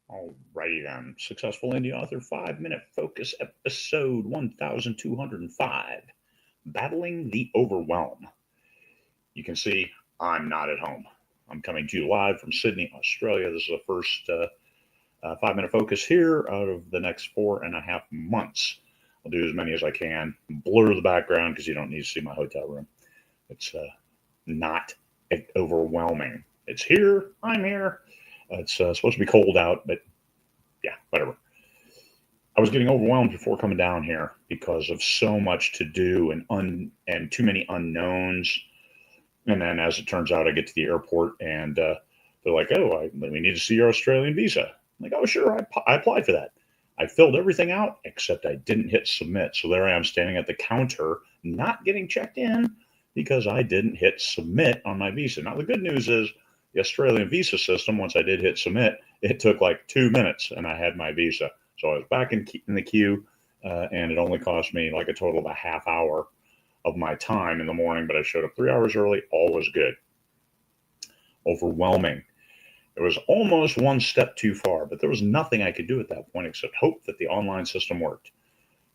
Alrighty then. Successful Indie Author 5 Minute Focus Episode 1205 Battling the Overwhelm. You can see I'm not at home. I'm coming to you live from Sydney, Australia. This is the first 5 minute focus here out of the next 4.5 months. I'll do as many as I can. Blur the background because you don't need to see my hotel room. It's not overwhelming. It's here. I'm here. It's supposed to be cold out, but yeah, whatever. I was getting overwhelmed before coming down here because of so much to do and too many unknowns. And then, as it turns out, I get to the airport and they're like, "Oh, we need to see your Australian visa." I'm like, "Oh, sure, I applied for that." I filled everything out except I didn't hit submit. So there I am standing at the counter, not getting checked in because I didn't hit submit on my visa. Now, the good news is the Australian visa system, once I did hit submit, it took like 2 minutes and I had my visa. So I was back in the queue and it only cost me like a total of a half hour of my time in the morning, but I showed up 3 hours early. All was good. Overwhelming. It was almost one step too far, but there was nothing I could do at that point except hope that the online system worked.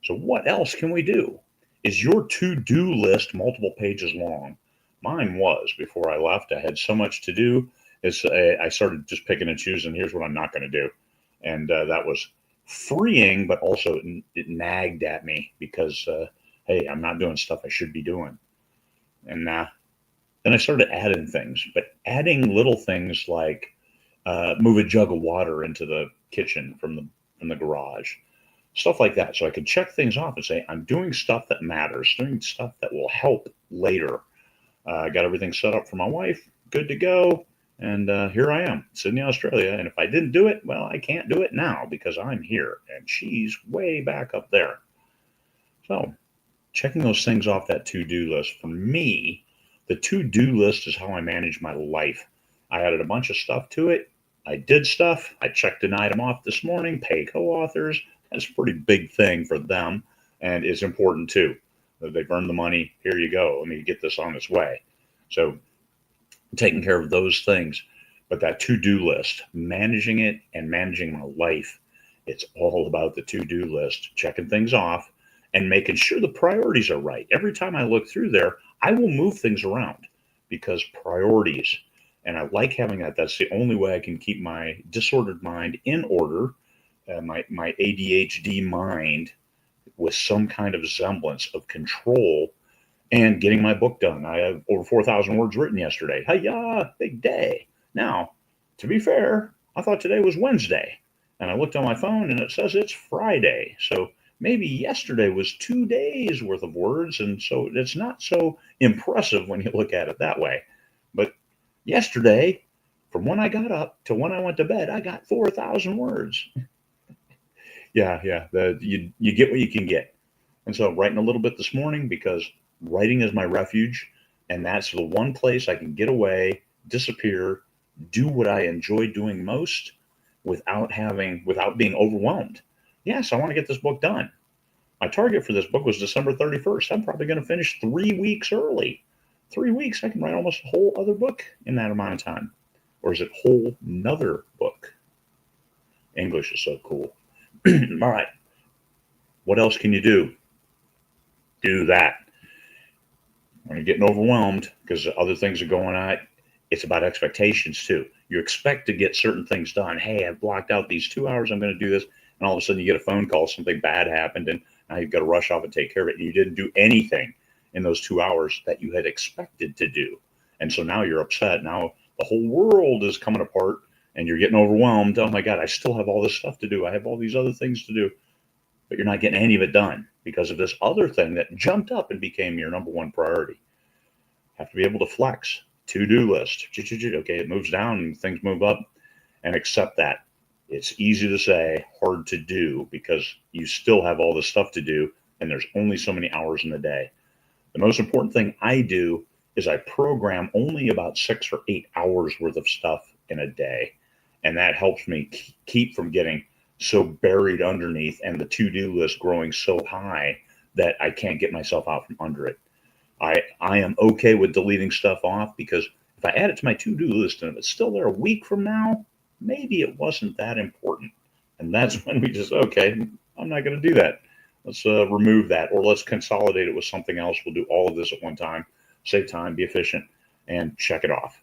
So what else can we do? Is your to-do list multiple pages long? Mine was before I left. I had so much to do. I started just picking and choosing. Here's what I'm not going to do, and that was freeing, but also it nagged at me because hey, I'm not doing stuff I should be doing. And then I started adding things, but adding little things like move a jug of water into the kitchen from the garage, stuff like that. So I could check things off and say, I'm doing stuff that matters, doing stuff that will help later. I got everything set up for my wife, good to go. And here I am, Sydney, Australia. And if I didn't do it, well, I can't do it now because I'm here and she's way back up there. So checking those things off that to-do list, for me, the to-do list is how I manage my life. I added a bunch of stuff to it. I did stuff. I checked an item off this morning, pay co-authors. That's a pretty big thing for them, and it's important too. They've earned the money. Here you go. Let me get this on its way. So taking care of those things. But that to-do list, managing it and managing my life, it's all about the to-do list, checking things off and making sure the priorities are right. Every time I look through there, I will move things around because priorities. And I like having that. That's the only way I can keep my disordered mind in order, my ADHD mind with some kind of semblance of control and getting my book done. I have over 4,000 words written yesterday. Hiya, big day. Now, to be fair, I thought today was Wednesday. And I looked on my phone and it says it's Friday. So maybe yesterday was 2 days worth of words. And so it's not so impressive when you look at it that way. But yesterday, from when I got up to when I went to bed, I got 4,000 words. Yeah. You get what you can get. And so writing a little bit this morning because writing is my refuge. And that's the one place I can get away, disappear, do what I enjoy doing most without being overwhelmed. Yes, I want to get this book done. My target for this book was December 31st. I'm probably going to finish 3 weeks early. 3 weeks, I can write almost a whole other book in that amount of time. Or is it whole nother book? English is so cool. All right. What else can you do? Do that. When you're getting overwhelmed because other things are going on, it's about expectations too. You expect to get certain things done. Hey, I've blocked out these 2 hours. I'm going to do this. And all of a sudden you get a phone call, something bad happened, and now you've got to rush off and take care of it. And you didn't do anything in those 2 hours that you had expected to do. And so now you're upset. Now the whole world is coming apart and you're getting overwhelmed. Oh my God, I still have all this stuff to do. I have all these other things to do, but you're not getting any of it done because of this other thing that jumped up and became your number one priority. Have to be able to flex. To-do list. Okay, it moves down and things move up, and accept that. It's easy to say, hard to do because you still have all this stuff to do and there's only so many hours in the day. The most important thing I do is I program only about 6 or 8 hours worth of stuff in a day. And that helps me keep from getting so buried underneath and the to-do list growing so high that I can't get myself out from under it. I am okay with deleting stuff off because if I add it to my to-do list and if it's still there a week from now, maybe it wasn't that important. And that's when we just, okay, I'm not going to do that. Let's remove that, or let's consolidate it with something else. We'll do all of this at one time, save time, be efficient, and check it off.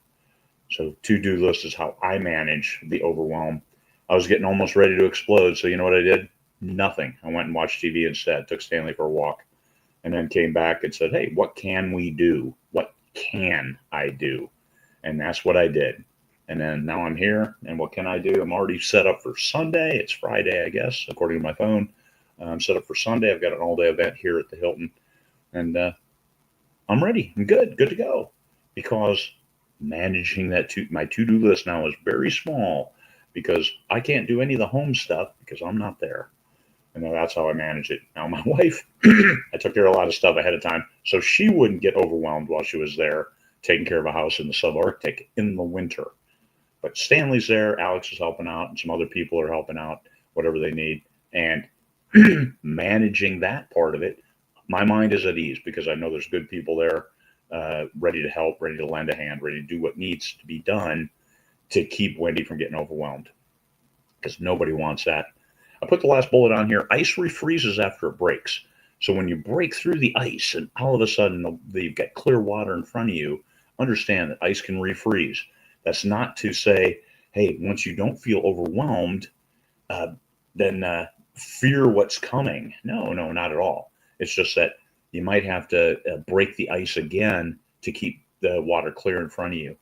So to-do list is how I manage the overwhelm. I was getting almost ready to explode. So you know what I did? Nothing. I went and watched TV instead, took Stanley for a walk, and then came back and said, hey, what can we do? What can I do? And that's what I did. And then now I'm here, and what can I do? I'm already set up for Sunday. It's Friday, I guess, according to my phone. I'm set up for Sunday. I've got an all-day event here at the Hilton, and I'm ready. I'm good to go. Because managing my to-do list now is very small, because I can't do any of the home stuff because I'm not there. And that's how I manage it. Now, my wife, I took care of a lot of stuff ahead of time so she wouldn't get overwhelmed while she was there taking care of a house in the subarctic in the winter. But Stanley's there, Alex is helping out, and some other people are helping out, whatever they need. And managing that part of it, my mind is at ease because I know there's good people there, ready to help, ready to lend a hand, ready to do what needs to be done to keep Wendy from getting overwhelmed, because nobody wants that. I put the last bullet on here. Ice refreezes after it breaks. So when you break through the ice and all of a sudden you've got clear water in front of you, understand that ice can refreeze. That's not to say, hey, once you don't feel overwhelmed, then fear what's coming. No, not at all. It's just that you might have to break the ice again to keep the water clear in front of you.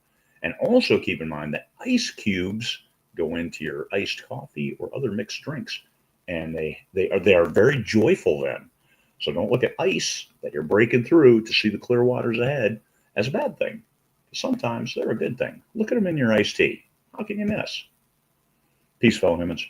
And also keep in mind that ice cubes go into your iced coffee or other mixed drinks, and they are very joyful then. So don't look at ice that you're breaking through to see the clear waters ahead as a bad thing. Sometimes they're a good thing. Look at them in your iced tea. How can you miss? Peace, fellow humans.